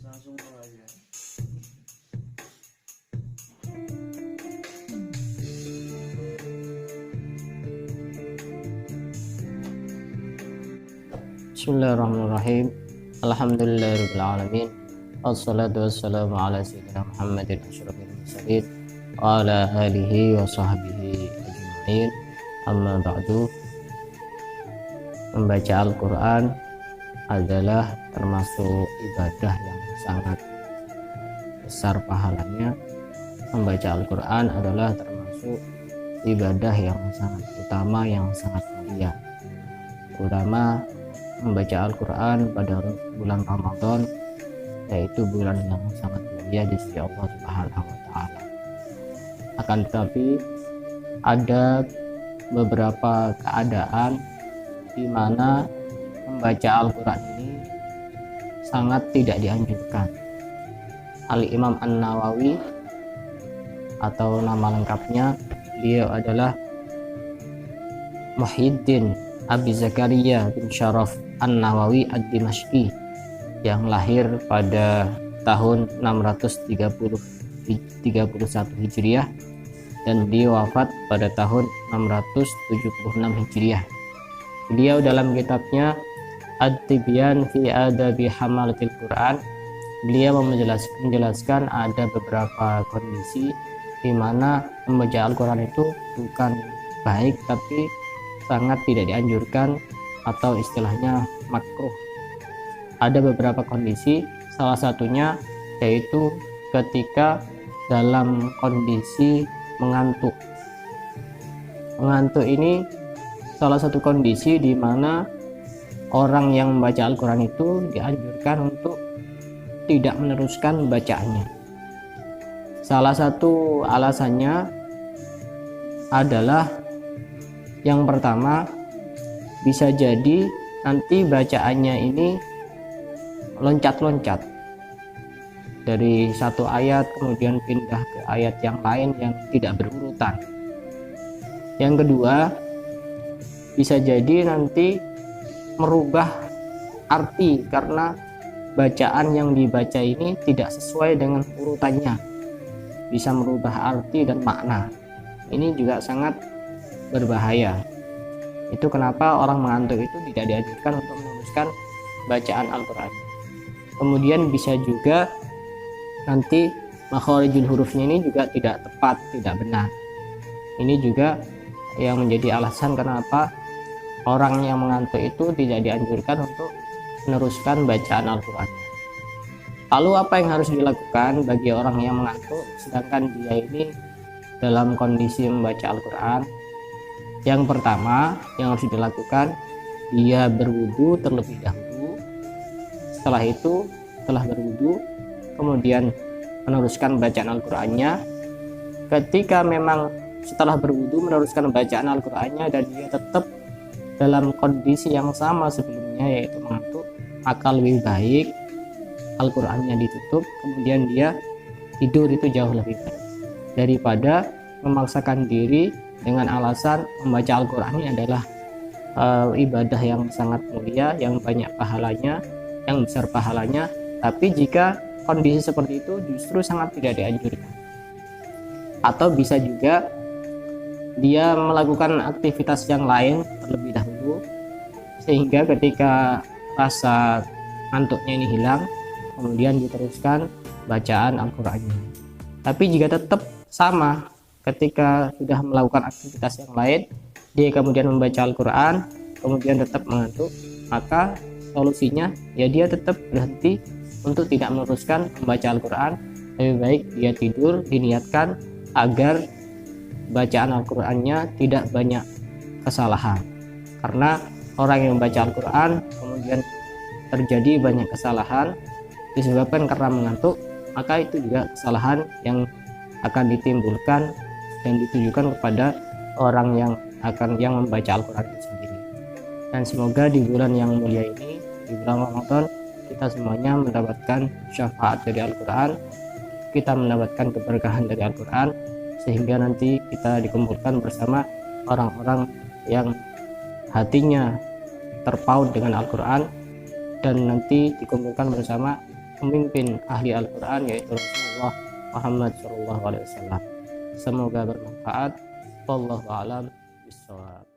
langsung mulai aja. Bismillahirrahmanirrahim. Alhamdulillahirabbil alamin. Wassalatu wassalamu ala sayyidina Muhammadin asyrafil mursalin wa ala alihi wa sahbihi ajma'in. Amma ba'du. Membaca Al-Qur'an adalah termasuk ibadah yang sangat besar pahalanya. Membaca Al-Qur'an adalah termasuk ibadah yang sangat utama, yang sangat mulia. Terutama membaca Al-Quran pada bulan Ramadan, yaitu bulan yang sangat mulia di sisi Allah Subhanahu wa Ta'ala. Akan tetapi ada beberapa keadaan di mana membaca Al-Quran ini sangat tidak dianjurkan. Al-Imam An-Nawawi, atau nama lengkapnya beliau adalah Muhyiddin Abi Zakaria bin Syaraf An-Nawawi Ad-Dimashqi, yang lahir pada tahun 631 Hijriah dan beliau wafat pada tahun 676 Hijriah. Beliau dalam kitabnya At-Tibyan fi Adabi Hamalatil Quran, beliau menjelaskan ada beberapa kondisi di mana membaca Al-Quran itu bukan baik tapi sangat tidak dianjurkan, atau istilahnya makruh. Ada beberapa kondisi, salah satunya yaitu ketika dalam kondisi mengantuk. Mengantuk ini salah satu kondisi di mana orang yang membaca Al-Quran itu dianjurkan untuk tidak meneruskan bacaannya. Salah satu alasannya adalah yang pertama, bisa jadi nanti bacaannya ini loncat-loncat dari satu ayat kemudian pindah ke ayat yang lain yang tidak berurutan. Yang kedua, bisa jadi nanti merubah arti karena bacaan yang dibaca ini tidak sesuai dengan urutannya, bisa merubah arti dan makna. Ini juga sangat berbahaya. Itu kenapa orang mengantuk itu tidak dianjurkan untuk meneruskan bacaan Al-Quran. Kemudian bisa juga nanti makharijul hurufnya ini juga tidak tepat, tidak benar. Ini juga yang menjadi alasan kenapa orang yang mengantuk itu tidak dianjurkan untuk meneruskan bacaan Al-Quran. Lalu apa yang harus dilakukan bagi orang yang mengantuk sedangkan dia ini dalam kondisi membaca Al-Quran? Yang pertama yang harus dilakukan, dia berwudu terlebih dahulu. Setelah itu, setelah berwudu, kemudian meneruskan bacaan Al-Qurannya. Ketika memang setelah berwudu meneruskan bacaan Al-Qurannya dan dia tetap dalam kondisi yang sama sebelumnya, yaitu mengantuk, maka lebih baik Al-Qurannya ditutup kemudian dia tidur. Itu jauh lebih baik daripada memaksakan diri dengan alasan membaca Al-Quran ini adalah ibadah yang sangat mulia, yang banyak pahalanya, yang besar pahalanya, tapi jika kondisi seperti itu justru sangat tidak dianjurkan. Atau bisa juga dia melakukan aktivitas yang lain terlebih dahulu, sehingga ketika rasa ngantuknya ini hilang, kemudian diteruskan bacaan Al-Qurannya. Tapi jika tetap sama, ketika sudah melakukan aktivitas yang lain, dia kemudian membaca Al-Quran, kemudian tetap mengantuk, maka solusinya ya dia tetap berhenti untuk tidak meneruskan membaca Al-Quran. Lebih baik dia tidur, diniatkan agar bacaan Al-Qurannya tidak banyak kesalahan. Karena orang yang membaca Al-Quran kemudian terjadi banyak kesalahan disebabkan karena mengantuk, maka itu juga kesalahan yang akan ditimbulkan dan ditujukan kepada orang yang membaca Al-Quran itu sendiri. Dan semoga di bulan yang mulia ini, di bulan Ramadan, kita semuanya mendapatkan syafaat dari Al-Quran, kita mendapatkan keberkahan dari Al-Quran, sehingga nanti kita dikumpulkan bersama orang-orang yang hatinya terpaut dengan Al-Quran, dan nanti dikumpulkan bersama pemimpin ahli Al-Quran, yaitu Rasulullah Muhammad SAW. Semoga bermanfaat. Wallahu a'lam bishawab.